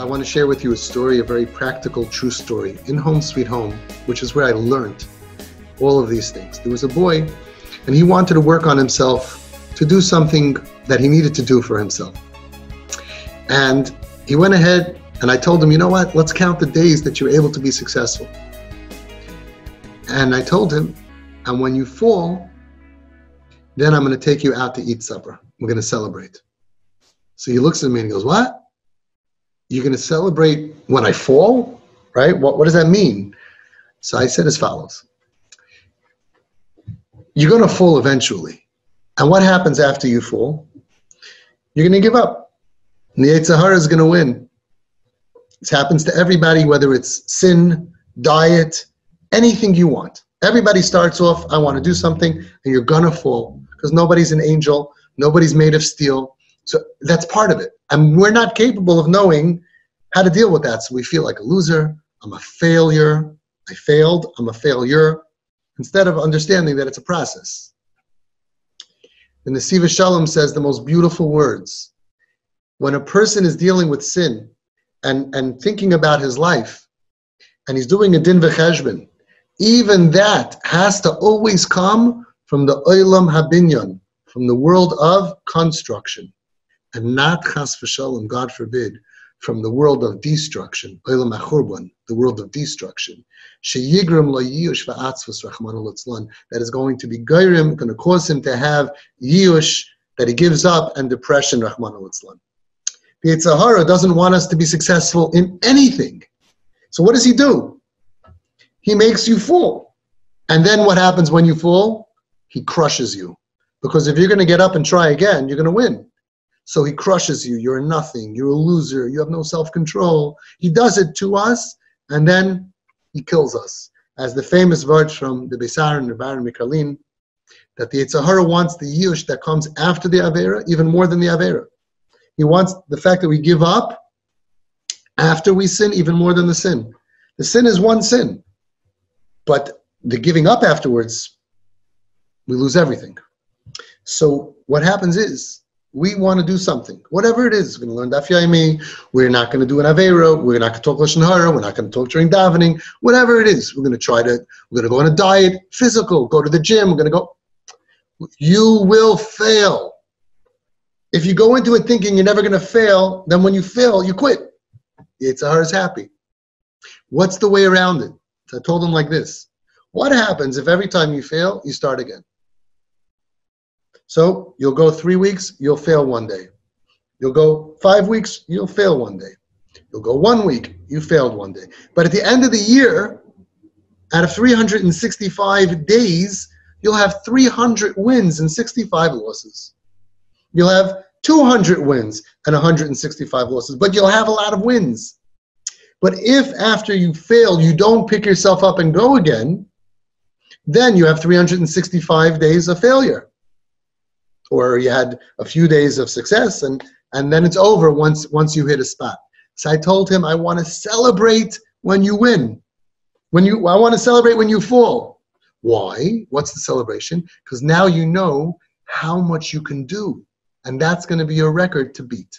I want to share with you a story, a very practical, true story, in Home Sweet Home, which is where I learned all of these things. There was a boy, and he wanted to work on himself to do something that he needed to do for himself. And he went ahead, and I told him, you know what, let's count the days that you're able to be successful. And I told him, and when you fall, then I'm going to take you out to eat supper. We're going to celebrate. So he looks at me and he goes, what? You're going to celebrate when I fall? Right? What does that mean? So I said as follows. You're going to fall eventually. And what happens after you fall? You're going to give up. And the Yetzer Hara is going to win. This happens to everybody, whether it's sin, diet, anything you want. Everybody starts off, I want to do something, and you're going to fall because nobody's an angel. Nobody's made of steel. So that's part of it. And we're not capable of knowing how to deal with that. So we feel like a loser. I'm a failure. I failed. I'm a failure. Instead of understanding that it's a process. And the Siva Shalom says the most beautiful words. When a person is dealing with sin and thinking about his life, and he's doing a din v'cheshbon, even that has to always come from the Olam Habinyan, from the world of construction. And not chas v'shalom, God forbid, from the world of destruction, Olam HaChurban, the world of destruction. Sheyigram lo yiyush va'atzvus rachmana litzlan, that is going to be geirim, going to cause him to have yiyush, that he gives up, and depression, rachmana litzlan. The Yetzer Hara doesn't want us to be successful in anything. So what does he do? He makes you fall. And then what happens when you fall? He crushes you. Because if you're going to get up and try again, you're going to win. So he crushes you. You're nothing. You're a loser. You have no self-control. He does it to us, and then he kills us. As the famous verse from the Beisar and the Baron Mikalin, that the Yetzer Hara wants the Yush that comes after the Avera even more than the Avera. He wants the fact that we give up after we sin even more than the sin. The sin is one sin. But the giving up afterwards, we lose everything. So what happens is, we want to do something, whatever it is. We're going to learn Daf Yomi. We're not going to do an Avera. We're not going to talk Lashon Hara. We're not going to talk during davening. Whatever it is, we're going to go on a diet, physical, go to the gym. We're going to go. You will fail. If you go into it thinking you're never going to fail, then when you fail, you quit. The Yetzer Hara is happy. What's the way around it? So I told him like this. What happens if every time you fail, you start again? So you'll go 3 weeks, you'll fail one day. You'll go 5 weeks, you'll fail one day. You'll go 1 week, you failed one day. But at the end of the year, out of 365 days, you'll have 300 wins and 65 losses. You'll have 200 wins and 165 losses, but you'll have a lot of wins. But if after you fail, you don't pick yourself up and go again, then you have 365 days of failure. Or you had a few days of success, and then it's over once you hit a spot. So I told him, I want to celebrate when you win. I want to celebrate when you fall. Why? What's the celebration? Because now you know how much you can do, and that's going to be your record to beat.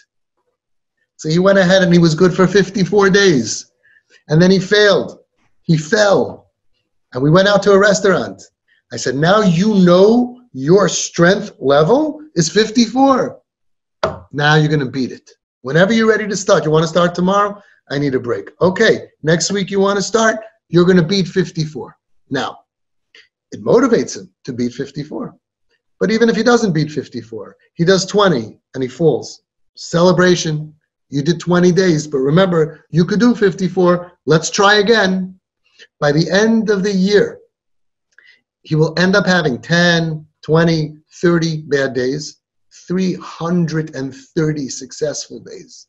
So he went ahead and he was good for 54 days. And then he failed. He fell. And we went out to a restaurant. I said, now you know your strength level is 54. Now you're going to beat it. Whenever you're ready to start, you want to start tomorrow? I need a break. Okay, next week you want to start? You're going to beat 54. Now, it motivates him to beat 54. But even if he doesn't beat 54, he does 20 and he falls. Celebration. You did 20 days, but remember, you could do 54. Let's try again. By the end of the year, he will end up having 10, 20, 30 bad days, 330 successful days.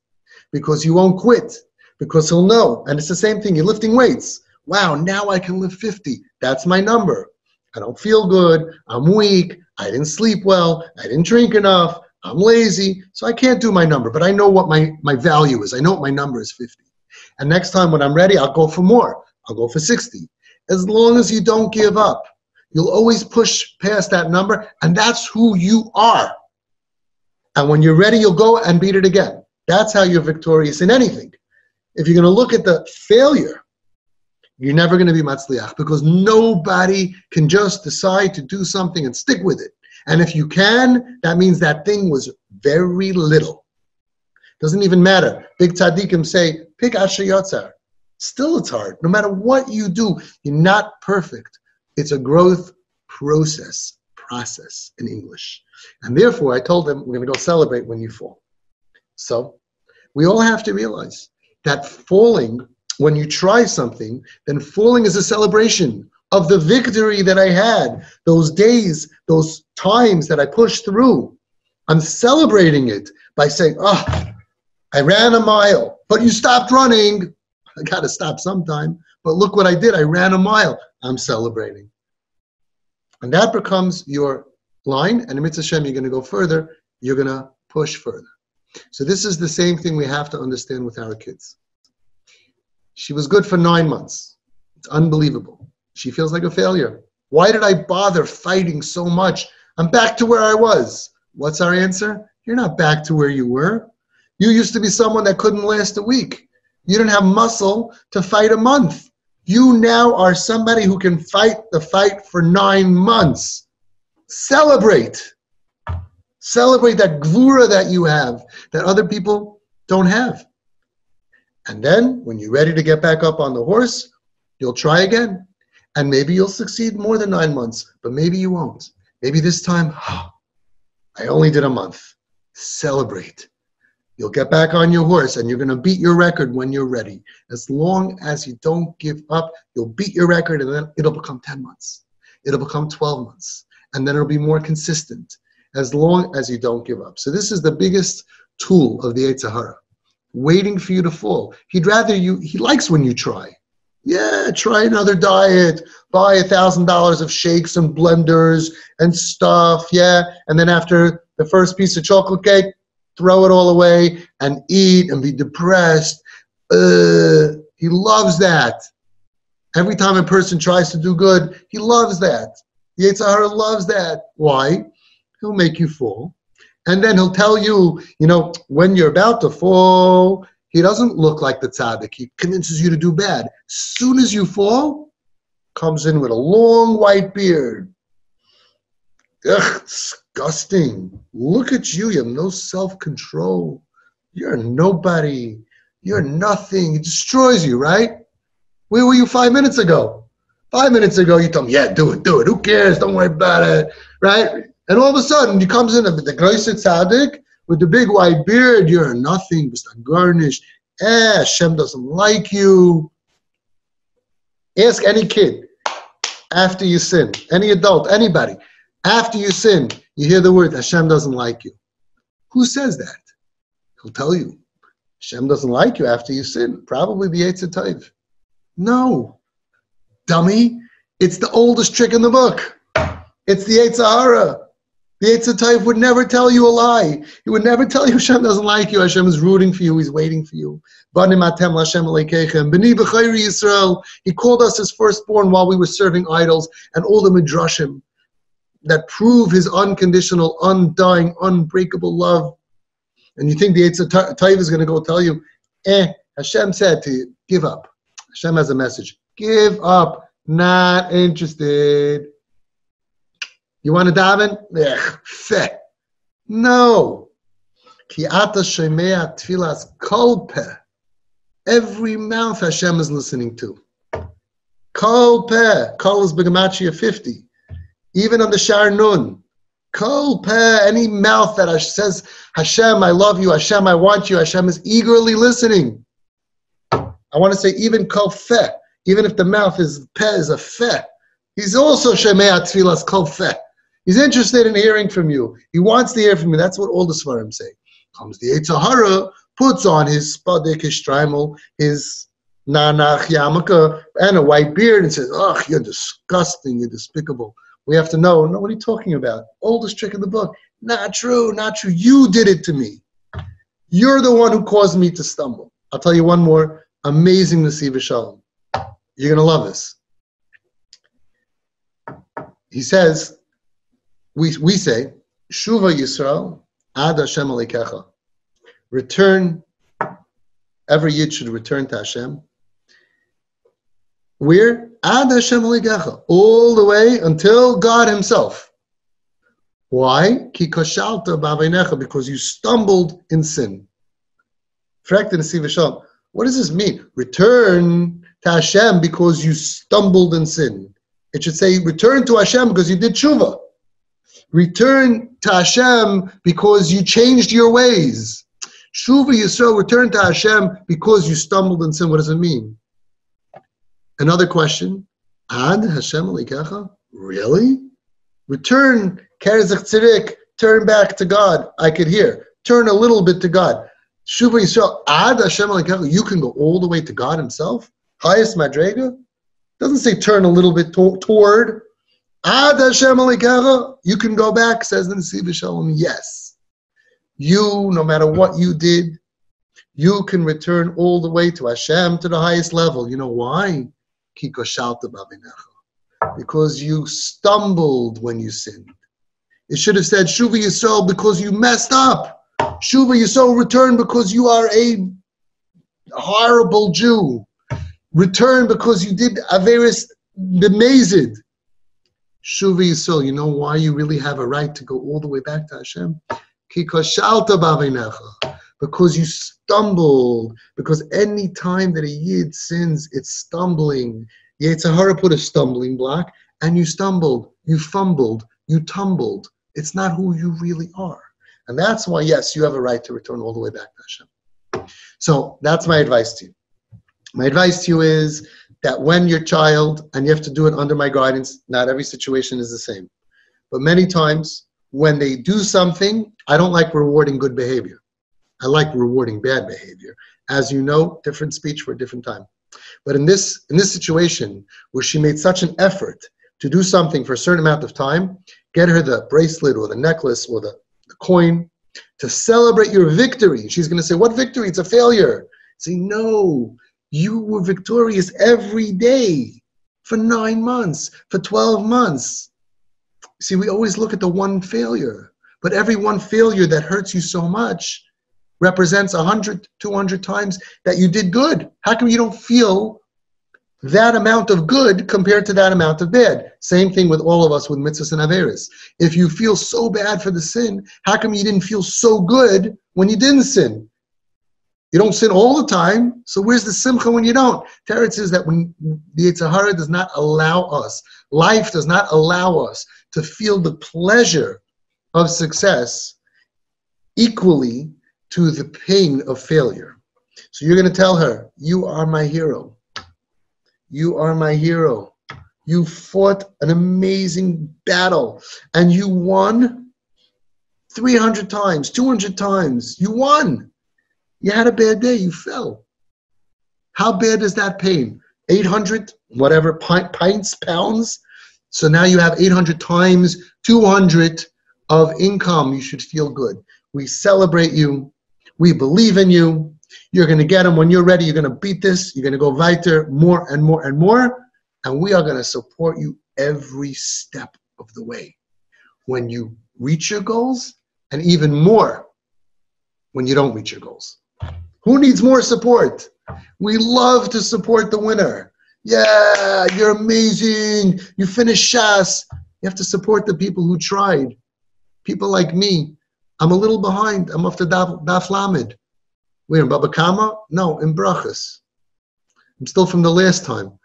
Because you won't quit. Because he'll know. And it's the same thing. You're lifting weights. Wow, now I can lift 50. That's my number. I don't feel good. I'm weak. I didn't sleep well. I didn't drink enough. I'm lazy. So I can't do my number. But I know what my value is. I know what my number is, 50. And next time when I'm ready, I'll go for more. I'll go for 60. As long as you don't give up, you'll always push past that number, and that's who you are. And when you're ready, you'll go and beat it again. That's how you're victorious in anything. if you're going to look at the failure, you're never going to be matzliach, because nobody can just decide to do something and stick with it. And if you can, that means that thing was very little. Doesn't even matter. Big tzaddikim say, pick asher yotzar. Still it's hard. No matter what you do, you're not perfect. It's a growth process in English. And therefore, I told them, we're going to go celebrate when you fall. So we all have to realize that falling, when you try something, then falling is a celebration of the victory that I had, those days, those times that I pushed through. I'm celebrating it by saying, oh, I ran a mile, but you stopped running. I got to stop sometime. But look what I did. I ran a mile. I'm celebrating. And that becomes your line. And in Mitzvah Hashem, you're going to go further. You're going to push further. So this is the same thing we have to understand with our kids. She was good for 9 months. It's unbelievable. She feels like a failure. Why did I bother fighting so much? I'm back to where I was. What's our answer? You're not back to where you were. You used to be someone that couldn't last a week. You didn't have muscle to fight a month. You now are somebody who can fight the fight for 9 months. Celebrate. Celebrate that gvura that you have, that other people don't have. And then, when you're ready to get back up on the horse, you'll try again. And maybe you'll succeed more than 9 months, but maybe you won't. Maybe this time, I only did a month. Celebrate. You'll get back on your horse and you're going to beat your record when you're ready. As long as you don't give up, you'll beat your record, and then it'll become 10 months. It'll become 12 months. And then it'll be more consistent as long as you don't give up. So this is the biggest tool of the Yetzer Hara, waiting for you to fall. He likes when you try. Yeah, try another diet, buy $1,000 of shakes and blenders and stuff, yeah. And then after the first piece of chocolate cake, throw it all away and eat and be depressed. He loves that. Every time a person tries to do good, he loves that. The Yetzer Hara loves that. Why? He'll make you fall. And then he'll tell you, when you're about to fall, he doesn't look like the tzaddik. He convinces you to do bad. As soon as you fall, comes in with a long white beard. Ugh, disgusting. Look at you. You have no self-control. You're nobody. You're nothing. He destroys you, right? Where were you 5 minutes ago? 5 minutes ago, you told me, yeah, do it. Who cares? Don't worry about it, right? And all of a sudden, he comes in with the Groise Tzaddik, with the big white beard. You're nothing, just garnished. Hashem doesn't like you. Ask any kid after you sin, any adult, anybody. After you sin, you hear the word, Hashem doesn't like you. Who says that? He'll tell you. Hashem doesn't like you after you sin. Probably the Yetzer Tov. No. Dummy. It's the oldest trick in the book. It's the Yetzer Hara. The Yetzer Tov would never tell you a lie. He would never tell you Hashem doesn't like you. Hashem is rooting for you. He's waiting for you. Banim atem l'Hashem Elokeichem. B'ni b'chayri Yisrael. He called us his firstborn while we were serving idols, and all the midrashim that prove his unconditional, undying, unbreakable love. And you think the Yetzer Tov is going to go tell you, Hashem said to you, give up. Hashem has a message. Give up. Not interested. You want to daven? Feh. No. Ki ata shomea tfilas kol peh. Every mouth Hashem is listening to. Kol peh. Kol is Begematria 50. Even on the Shar Nun. Kol peh. Any mouth that says, Hashem, I love you. Hashem, I want you. Hashem is eagerly listening. I want to say even kol feh. Even if the mouth is peh is a feh. He's also shomea tfilas kol feh. He's interested in hearing from you. He wants to hear from you. That's what all the Svarim say. Comes the Yetzer Hara, puts on his spadik, his shtreimel, his nanach yarmulke, and a white beard, and says, "Ugh, you're disgusting. You're despicable." We have to know. What are you talking about? Oldest trick in the book. Not true. Not true. You did it to me. You're the one who caused me to stumble. I'll tell you one more amazing Nasiv Shalom. You're gonna love this. He says. We say, Shuva Yisrael, Ad Hashem Alikecha. Return, every Yid should return to Hashem. Where? Ad Hashem Aligecha, all the way until God Himself. Why? Ki kashalta b'aveinecha, because you stumbled in sin. What does this mean? Return to Hashem because you stumbled in sin. It should say, return to Hashem because you did tshuva. Return to Hashem because you changed your ways. Shuva Yisrael, return to Hashem because you stumbled in sin. What does it mean? Another question. Ad Hashem Alikecha? Really? Return, Kerzach Tzirik, turn back to God. I could hear. Turn a little bit to God. Shuva Yisrael, Ad Hashem Alikecha, you can go all the way to God Himself? Highest Madrega? Doesn't say turn a little bit toward. Ad Hashem Alikecha, you can go back, says the Nesiv Shalom. Yes. You, no matter what you did, you can return all the way to Hashem, to the highest level. You know why? Ki koshalta b'aveinecha. Because you stumbled when you sinned. It should have said Shuva Yisrael because you messed up. Shuva Yisrael, return because you are a horrible Jew. Return because you did Averis B'mezid. Shuva Yisrael, you know why you really have a right to go all the way back to Hashem? Ki koshalta b'aveinecha. Because you stumbled. Because any time that a Yid sins, it's stumbling. Yetzer Hara put a stumbling block, and you stumbled, you fumbled, you tumbled. It's not who you really are. And that's why, yes, you have a right to return all the way back to Hashem. So that's my advice to you. My advice to you is that when your child, and you have to do it under my guidance, not every situation is the same. But many times, when they do something, I don't like rewarding good behavior. I like rewarding bad behavior. As you know, different speech for a different time. But in this situation, where she made such an effort to do something for a certain amount of time, get her the bracelet or the necklace or the coin to celebrate your victory. She's going to say, what victory? It's a failure. Say, no, you were victorious every day for 9 months, for 12 months. See, we always look at the one failure, but every one failure that hurts you so much represents 100, 200 times that you did good. How come you don't feel that amount of good compared to that amount of bad? Same thing with all of us with mitzvahs and averis. If you feel so bad for the sin, how come you didn't feel so good when you didn't sin? You don't sin all the time, so where's the simcha when you don't? Teretz is that when the Yetzer Hara does not allow us, life does not allow us to feel the pleasure of success equally to the pain of failure. So you're going to tell her, you are my hero. You are my hero. You fought an amazing battle and you won 300 times, 200 times. You won. You had a bad day. You fell. How bad is that pain? 800, whatever, pints, pounds. So now you have 800 times 200 of income. You should feel good. We celebrate you. We believe in you. You're going to get them when you're ready. You're going to beat this. You're going to go weiter more and more and more. And we are going to support you every step of the way. When you reach your goals, and even more when you don't reach your goals. Who needs more support? We love to support the winner. Yeah, you're amazing. You finished Shas. You have to support the people who tried. People like me. I'm a little behind. I'm off to Daf Lamed. We're in Baba Kama? No, in Brachas. I'm still from the last time.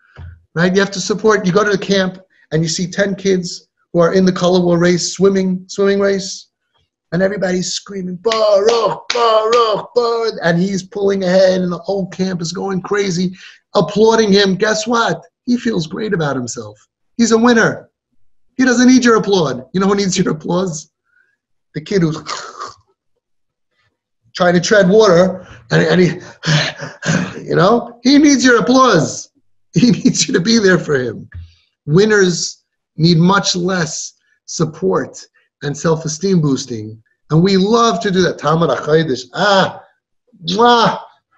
Right? You have to support. You go to the camp and you see 10 kids who are in the color war race, swimming race, and everybody's screaming, Baruch, Baruch, Baruch, and he's pulling ahead and the whole camp is going crazy, applauding him. Guess what? He feels great about himself. He's a winner. He doesn't need your applaud. You know who needs your applause? The kid who's trying to tread water, and he, you know, he needs your applause. He needs you to be there for him. Winners need much less support and self-esteem boosting, and we love to do that. Tamar HaChodesh,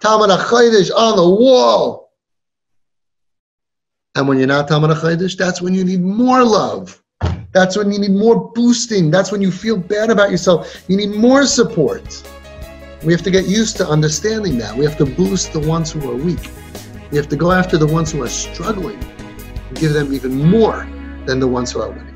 Tamar HaChodesh on the wall. And when you're not Tamar HaChodesh, that's when you need more love. That's when you need more boosting. That's when you feel bad about yourself. You need more support. We have to get used to understanding that. We have to boost the ones who are weak. We have to go after the ones who are struggling and give them even more than the ones who are winning.